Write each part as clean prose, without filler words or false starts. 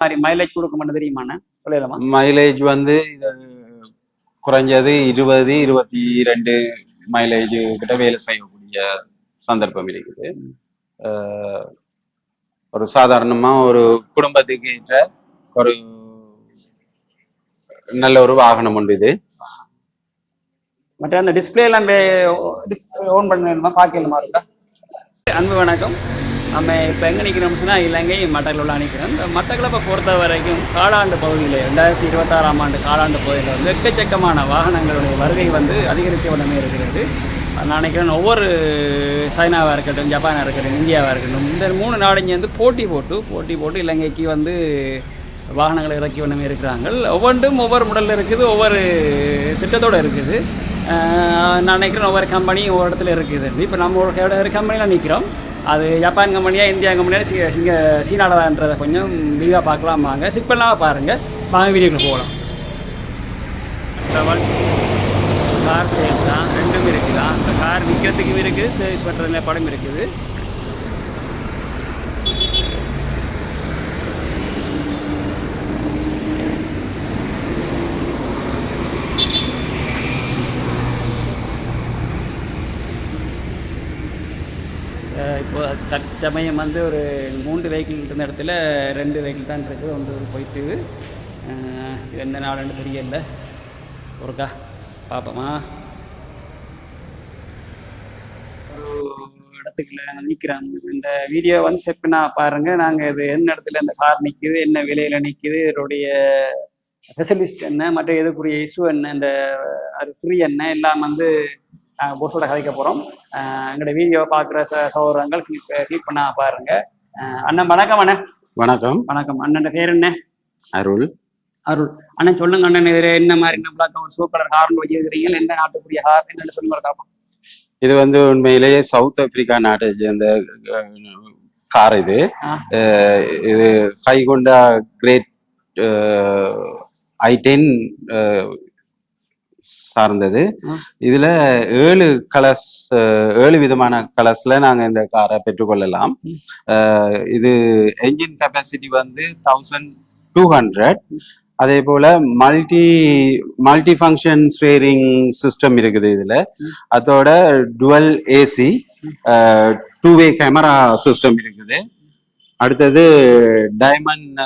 மாதிரி மைலேஜ் கொடுக்கும்னு தெரியுமாண்ணே சொல்லலாமா? மைலேஜ் வந்து குறைஞ்சது 20-22 மைலேஜ் கிட்ட வேலை செய்யக்கூடிய சந்தர்ப்பம் இருக்குது. ஒரு சாதாரணமா ஒரு குடும்பத்துக்கு ஏற்ற ஒரு நல்ல ஒரு வாகனம் உண்டு இது. மற்ற அந்த டிஸ்பிளே எல்லாம் ஓன் பண்ணணுமா பார்க்கலுமா இருக்கா? அன்பு வணக்கம். நம்ம இப்போ எங்கே நிற்கிறோம்னா இலங்கை மட்டக்களப்பில் நிற்கிறோம். இந்த மட்டக்களப்பை பொறுத்த வரைக்கும் காலாண்டு பகுதியில் 2026ஆம் ஆண்டு காலாண்டு பகுதியில் வந்து எக்கச்சக்கமான வாகனங்களுடைய வருகை வந்து அதிகரித்த உடனே இருக்கிறது. நான் நினைக்கிறேன் ஒவ்வொரு சைனாவாக இருக்கட்டும், ஜப்பானாக இருக்கட்டும், இந்தியாவாக இருக்கட்டும், இந்த 3 நாடுங்க வந்து போட்டி போட்டு இலங்கைக்கு வந்து வாகனங்களை இறக்கி உடனே இருக்கிறாங்க. ஒவ்வொன்றும் ஒவ்வொரு முடலில் இருக்குது, ஒவ்வொரு திட்டத்தோடு இருக்குது. நான் நினைக்கிறேன் ஒவ்வொரு கம்பெனியும் ஒவ்வொரு இடத்துல இருக்குது. இப்போ நம்ம ஒரு கம்பெனியில் நிற்கிறோம். அது ஜப்பான் கம்பெனியா இந்தியா கம்பெனியாக சீனாடான்றதை கொஞ்சம் விரிவாக பார்க்கலாம். வாங்க சிப்பெல்லாம் பாருங்கள், வாங்க வீடியோக்குள்ள போகலாம். கார் சேல்ஸ் தான், ரெண்டும் இருக்குதா. இந்த கார் விற்கிறதுக்கும் இருக்குது, சர்வீஸ் பண்ணுறதுல படம் இருக்குது. இப்போ தற்சமயம் வந்து ஒரு 3 வெஹிக்கிள் இருந்த இடத்துல 2 வெஹிக்கிள் தான் இருக்குது. ஒன்று போயிட்டு இது எந்த நாளுன்னு தெரியல. ஒருக்கா பார்ப்போமா? ஒரு இடத்துக்குள்ள நிற்கிறோம். இந்த வீடியோ வந்து செப்னா பாருங்கள். நாங்கள் இது என்ன இடத்துல இந்த கார் நிற்கிது, என்ன விலையில் நிற்கிது, இதனுடைய ஸ்பெஷலிஸ்ட் என்ன, மற்ற எதுக்குரிய இஷ்யூ என்ன, இந்த அது ஃப்ரீ என்ன எல்லாம் வந்து போஸோட கதைக்க போகிறோம். எங்களோட வீடியோ பார்க்குற சகோதரங்கள் கிளிக் பண்ண பாருங்க. அண்ணன் வணக்கம். அண்ணன் வணக்கம். வணக்கம். அண்ணன் பேர் என்ன? அருள். அண்ணன் சொல்லுங்க அண்ணன், இது என்ன மாதிரி நம்மளாக்க ஒரு சூப்பர் கார்னு வச்சிருக்கிறீங்க, எந்த நாட்டுக்குரிய கார் என்னன்னு சொல்லுங்க காப்போம். இது வந்து உண்மையிலேயே சவுத் ஆப்பிரிக்கா நாட்டை சேர்ந்த கார். இது ஹைகொண்டா கிரேட் i10 சார்ந்தது. இதுல 7 விதமான கலர்ஸ்ல நாங்க இந்த காரை பெற்றுக்கொள்ளலாம். இது என்ஜின் கெப்பாசிட்டி வந்து 1200. அதே போல மல்டி ஃபங்க்ஷன் ஸ்டீரிங் சிஸ்டம் இருக்குது இதுல. அதோட டுவல் ஏசி, 2-வே கேமரா சிஸ்டம் இருக்குது. அடுத்தது டைமண்ட்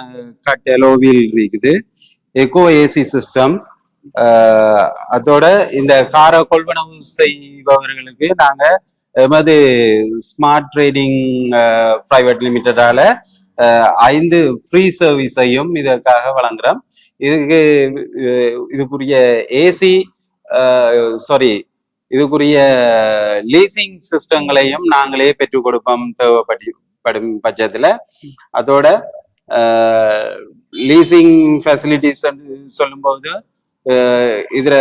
கட் எலோ வீல் இருக்குது. Echo AC system. அதோட இந்த காரை கொள்வனவு செய்பவர்களுக்கு நாங்க எமது ஸ்மார்ட் ட்ரேடிங் பிரைவேட் லிமிட்டடால 5 ஃப்ரீ சர்வீஸையும் இதற்காக வழங்குறோம். இதுக்குரிய லீசிங் சிஸ்டங்களையும் நாங்களே பெற்றுக் கொடுப்போம் தேவைப்படும் பட்சத்துல. அதோட லீசிங் ஃபெசிலிட்டிஸ் சொல்லும்போது இதுல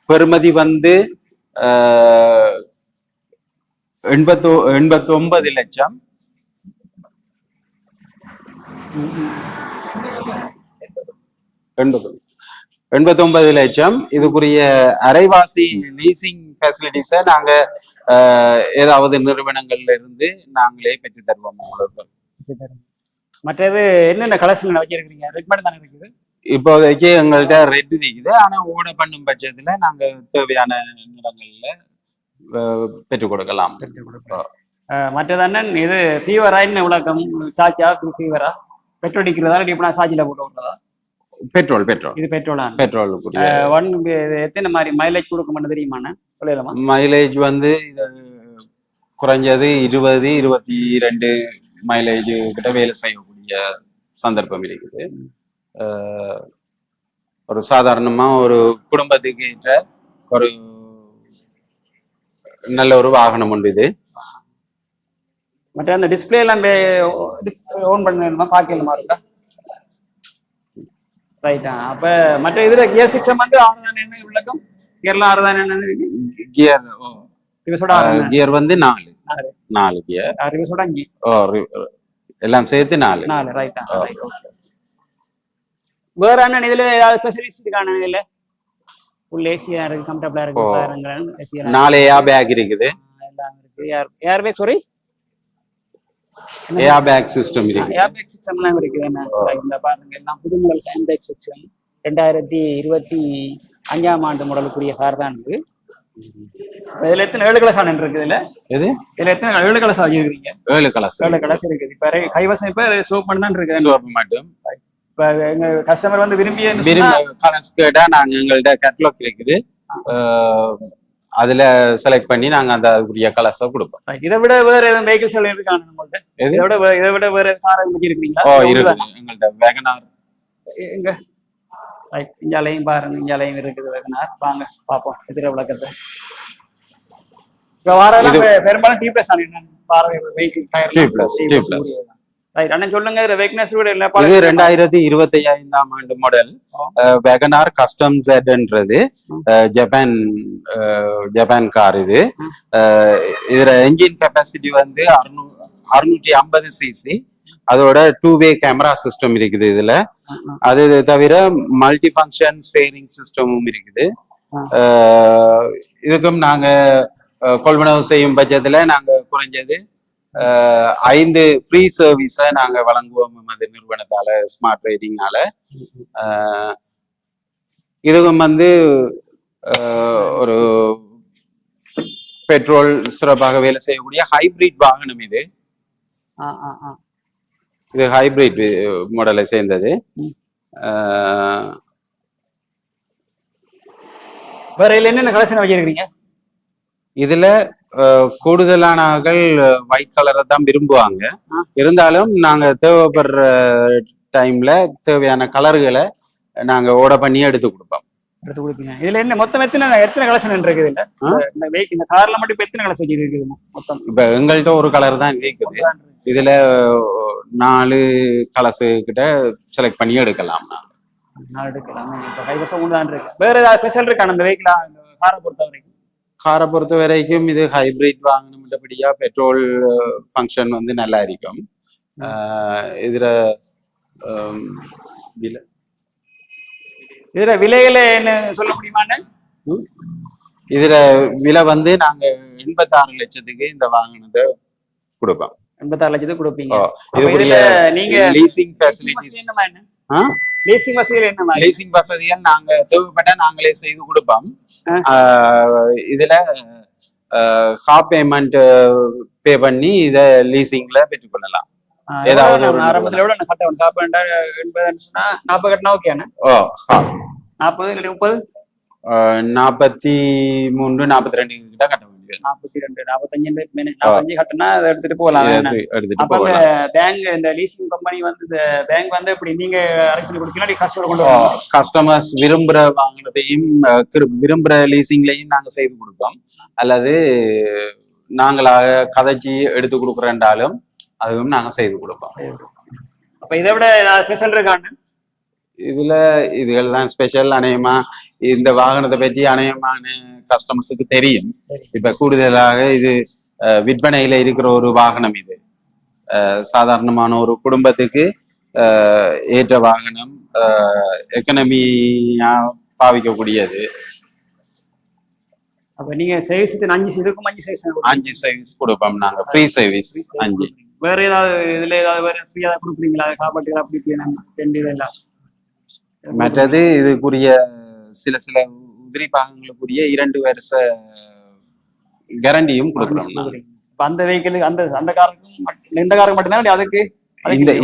பெறுமதி வந்து 89 லட்சம். 89 லட்சம். இதுக்குரிய அரைவாசி லீசிங் ஃபெசிலிட்டிஸை நாங்க ஏதாவது நிறுவனங்கள்ல இருந்து நாங்களே பெற்று தருவோம் உங்களுக்கு. மற்றது என்னென்ன கலெக்ஷன் வச்சிருக்கீங்க? ரெட்மெண்ட் தானே இருக்குது இப்போதைக்கு எங்கள்கிட்ட. ரெட் இருக்குது, ஆனா ஓட பண்ணும் பட்சத்துல நாங்க தேவையான நிலங்கள்ல பெற்றுக் கொடுக்கலாம். மற்றது அண்ணன், இது ஃபீவரா என்ன விளக்கம்? சாச்சா ஃபீவரா? பெட்ரோல் அடிக்கிறதா இப்போ சார்ஜில் போட்டு விடுறதா? பெட்ரோல். இது பெட்ரோலா? பெட்ரோல். எத்தனை மாதிரி மைலேஜ் கொடுக்கும்னு தெரியுமாண்ணே சொல்லலாமா? மைலேஜ் வந்து குறைஞ்சது 20-22 மைலேஜ் கிட்ட வேலை செய்யக்கூடிய சந்தர்ப்பம் இருக்குது. ஒரு சாதாரணமா ஒரு குடும்பத்துக்கு ஏற்ற ஒரு நல்ல ஒரு வாகனம் உண்டு இது. மற்ற அந்த டிஸ்பிளே எல்லாம் ஓன் பண்ணணுமா பார்க்கலுமா இருக்கா? ரைட்டா. அப்ப மற்ற இதுல கியர் சிஸ்டம் வந்து 6 தான் என்ன விளக்கம்? கியர்லாம் 6 தான் என்ன? கியர் வந்து 4 கியர். ரிவர்ஸோட 5. எல்லாம் சேர்த்து 4. ரைட்டா. வேற அண்ணன் இதுல ஏதாவது ஸ்பெஷலிஸ்ட் இருக்கான? இதுல ஃபுல் ஏசியா இருக்கு, கம்ஃபர்ட்டபிளா இருக்கு. 4 ஏர் பேக் இருக்குது. எல்லாம் இருக்கு. Air bag sorry air bag system இருக்கு. ஏர்பேக் சிஸ்டம்லாம் இருக்குது என்ன இந்த பாருங்க எல்லாம் புது மாடல் ஏர்பேக் சிஸ்டம் 2025ஆம் ஆண்டு மாடலுக்குரிய கார் தான் இது. இதுல எத்தனை 7 கலர்ஸ் ஆனன் இருக்குது இதுல. எது இதுல எத்தனை 7 கலர்ஸ் ஆகிருக்கீங்க? 7 கலர்ஸ் 7 கலர்ஸ் இருக்குது. இப்ப கைவசம் இப்ப சோப் மட்டும் தான் இருக்குது. சோப் மட்டும். இப்ப எங்க கஸ்டமர் வந்து விரும்பிய கலர்ஸ் கேட்டா நாங்க எங்கள்ட்ட கேட்டலாக் இருக்குது, அதுல செலக்ட் பண்ணி நாங்க அந்த அதுக்குரிய கலர்ஸை கொடுப்போம். இதை விட வேற எதுவும் வெஹிக்கிள்ஸ் இருக்காங்க நம்மள்ட்ட? இதை விட வேற கார் வச்சிருக்கீங்களா? இருக்குது எங்கள்ட்ட வேகனார். எங்க இஞ்சாலையும் பாருங்க, இஞ்சாலையும் இருக்குது வேகனார். வாங்க பாப்போம் எதிர விளக்கத்தை. இப்ப வாரம் பெரும்பாலும் டி பிளஸ் அண்ணன் சொல்லுங்க. இது 2025ஆம் ஆண்டு மாடல் வேகனார் கஸ்டம் ஜெட்ன்றது ஜப்பான் கார். இதுல என்ஜின் கெப்பாசிட்டி வந்து 650 சிசி. அதோட 2-வே கேமரா சிஸ்டம் இருக்குது இதுல. அது தவிர மல்டி ஃபங்க்ஷன் ஸ்டீரிங் சிஸ்டமும் இருக்குது. இதுக்கும் நாங்க கொள்வனவு செய்யும் பட்சத்துல நாங்க குறைஞ்சது 5 ஃப்ரீ சர்வீஸை நாங்க வழங்குவோம் அது நிறுவனத்தால, ஸ்மார்ட் ரைடிங்னால. இதுக்கும் வந்து ஒரு பெட்ரோல் சிறப்பாக வேலை செய்யக்கூடிய ஹைபிரிட் வாகனம். இது ஹைபிரிட் மாடலை சேர்ந்தது. வேற என்னென்ன கலெக்ஷன் வச்சிருக்கீங்க? இதுல கூடுதலானவர்கள் ஒயிட் கலரை தான் விரும்புவாங்க. இருந்தாலும் நாங்க தேவைப்படுற டைம்ல தேவையான கலர்களை நாங்க ஓட பண்ணி எடுத்து கொடுப்போம். இதுல என்ன மொத்தம் எத்தனை கலெக்ஷன் இருக்குது? இந்த கார்ல மட்டும் இப்ப எத்தனை கலர்ஸ் இருக்குது மொத்தம்? இப்ப எங்கள்கிட்ட ஒரு கலர் தான் இருக்குது. இதுல 4 கலர்ஸ் கிட்ட செலக்ட் பண்ணி எடுக்கலாம். வேற ஏதாவது ஸ்பெஷல் இருக்கா அந்த வெஹிக்கிளா காரை பொறுத்த வரைக்கும்? காரை பொறுத்த வரைக்கும் இது ஹைபிரிட் வாங்கணும்ன்றபடியா பெட்ரோல் ஃபங்க்ஷன் வந்து நல்லா இருக்கும். இதுல விலையில என்ன சொல்ல முடியுமாண்ணே? இதுல விலை வந்து நாங்க 86 லட்சத்துக்கு இந்த வாகனத்தை கொடுப்போம். 86 லட்சத்துக்கு கொடுப்பீங்க. இதுக்குரிய நீங்க லீசிங் ஃபெசிலிட்டிஸ் லீசிங் வசதிகள் என்ன? லீசிங் வசதிகள் நாங்க தேவைப்பட்டா நாங்களே செய்து கொடுப்போம். இதுல ஹாஃப் பேமெண்ட் பே பண்ணி இத லீசிங்ல பெற்றுக்கொள்ளலாம். ஏதாவது ஆரம்பத்துல விட கட்ட காப்பேண்டா 80 சொன்னா 40 கட்டினா ஓகேண்ணா? 40 இல்ல 30 43 42 கிட்ட கட்ட 42 45 கட்டினா அதை எடுத்துட்டு போகலாம். அப்ப அந்த பேங்க் இந்த லீசிங் கம்பெனி வந்து இந்த பேங்க் வந்து இப்படி நீங்க அரேஞ்ச் பண்ணி கொடுக்கலாம், கஸ்டமர் கொண்டு கஸ்டமர்ஸ் விரும்புற வாங்கினதையும் விரும்புற லீசிங்லையும் நாங்க செய்து கொடுப்போம். அல்லது நாங்களாக கதைச்சி எடுத்து கொடுக்குறேன்றாலும் அதுவும் நாங்க செய்து கொடுப்போம். அப்ப இதை விட ஸ்பெஷல் இருக்கான்னு? இதுகள் தான் ஸ்பெஷல். அநேகமா இந்த வாகனத்தை பற்றி அநேகமான கஸ்டமர்ஸுக்கு தெரியும். இப்ப கூடுதலாக இது விற்பனையில இருக்கிற ஒரு வாகனம். இது சாதாரணமான ஒரு குடும்பத்துக்கு ஏற்ற வாகனம், எக்கனமியா பாவிக்கக்கூடியது. அப்ப நீங்க சர்வீஸ் 5 சர்வீஸ் கொடுப்போம் நாங்க, ஃப்ரீ சர்வீஸ் 5. வேற ஏதாவது இதுல ஏதாவது வேற ஃப்ரீயா கொடுக்குறீங்களா? காப்பாட்டுகள் அப்படி எல்லாம் மற்றது இதுக்குரிய சில உதிரி பாகங்களுக்குரிய 2 வருஷ கேரண்டியும் கொடுக்குறோம். அந்த வெஹிக்கிளுக்கு அந்த காருக்கு இந்த காருக்கு மட்டும்தான் அதுக்கு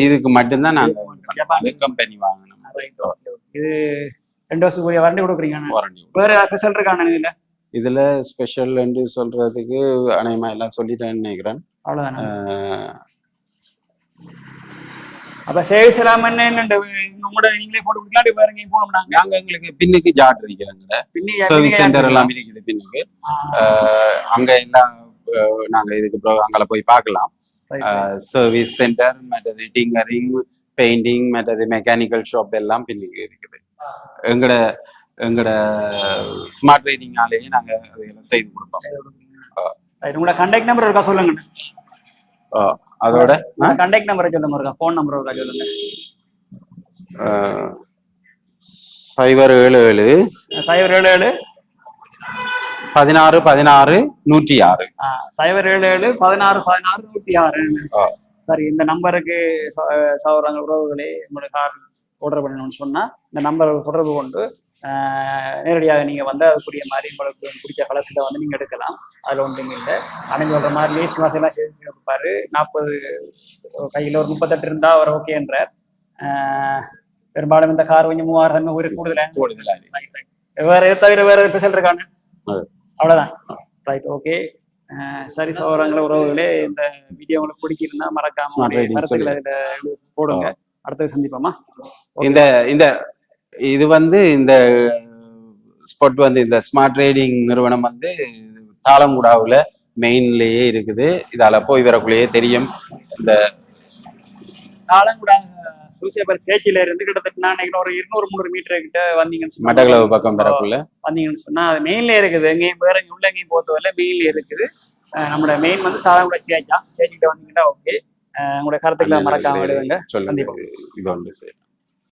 இதுக்கு மட்டும்தான் நாங்க கம்பெனி வாங்கணும். இது 2 வருஷத்துக்குரிய வாரண்டி கொடுக்குறீங்க. வேற ஸ்பெஷல் இருக்கான இதுல ஸ்பெஷல் என்று சொல்றதுக்கு அநேகமா எல்லாம் சொல்லிட்டேன்னு நினைக்கிறேன். அவ்வளவுதான். அப்ப சேவிஸ் எல்லாம் நீங்களே போட்டு கொடுக்கலாம். வேற எங்கேயும் போனோம்னா நாங்க எங்களுக்கு பின்னுக்கு ஜாட் இருக்கிறாங்க, சர்வீஸ் சென்டர் எல்லாம் இருக்குது பின்னுக்கு. அங்க எல்லாம் நாங்க இதுக்கு அங்கே போய் பார்க்கலாம். சர்வீஸ் சென்டர், மற்றது டிங்கரிங், பெயிண்டிங், மற்றது மெக்கானிக்கல் ஷாப் எல்லாம் பின்னுக்கு இருக்குது. எங்கட ஸ்மார்ட் ரைடிங்னாலேயே நாங்க அதெல்லாம் செய்து கொடுப்போம். உங்களோட கான்டாக்ட் நம்பர் இருக்கா சொல்லுங்க. அதோட கான்டாக்ட் நம்பர் சொல்லுங்க, ஃபோன் நம்பர் இருக்கா சொல்லுங்க. 077 077 16 16 106. 077 16 16 106. சரி, இந்த நம்பருக்கு சகோதரங்கள் உறவுகளே உங்களோட கார் ஆர்டர் பண்ணணும்னு சொன்னா இந்த நம்பரை தொடர்பு கொண்டு நேரடியாக நீங்க வந்து அதுக்குரிய மாதிரி உங்களுக்கு பிடிச்ச கலர்ஸில் வந்து நீங்க எடுக்கலாம். அதுல ஒன்றும் இல்லை. அணைஞ்சு சொல்ற மாதிரி லேஸ் மாசெல்லாம் சேர்த்து கொடுப்பாரு. 40 கையில் ஒரு 38 இருந்தா அவர் ஓகேன்றார். பெரும்பாலும் இந்த கார் கொஞ்சம் 3000 ஒரு கூடுதலாக வேற தவிர வேற ஸ்பெஷல் இருக்காங்க. அவ்வளவுதான். Right, okay. சரி சகோதரங்கள உறவுகளே, இந்த வீடியோ உங்களுக்கு பிடிச்சிருந்தா மறக்காம கருத்துக்களை போடுங்க. அடுத்தது சந்திப்போமா. இந்த இந்த இது வந்து இந்த ஸ்பாட் வந்து இந்த ஸ்மார்ட் ரைடிங் நிறுவனம் வந்து தாளங்குடாவுல மெயின்லயே இருக்குது. இதால போய் வரக்குள்ளேயே தெரியும். இந்த தாளங்குடா சூசியபர் சேச்சில இருந்து கிட்டத்தட்ட நான் நினைக்கிறேன் ஒரு 200-300 மீட்டர் கிட்ட வந்தீங்கன்னு மட்டக்களவு பக்கம் வரக்குள்ள வந்தீங்கன்னு சொன்னா அது மெயின்ல இருக்குது. எங்கேயும் வேற உள்ள எங்கேயும் போத்தவரை மெயின்ல இருக்குது. நம்மளோட மெயின் வந்து தாளங்குடா சேச்சிக்கிட்ட வந்தீங்கன்னா ஓகே. உங்களோட கருத்துக்களை மறக்காம விடுங்க. சொல்லுங்க. இது ஒன்று சரி.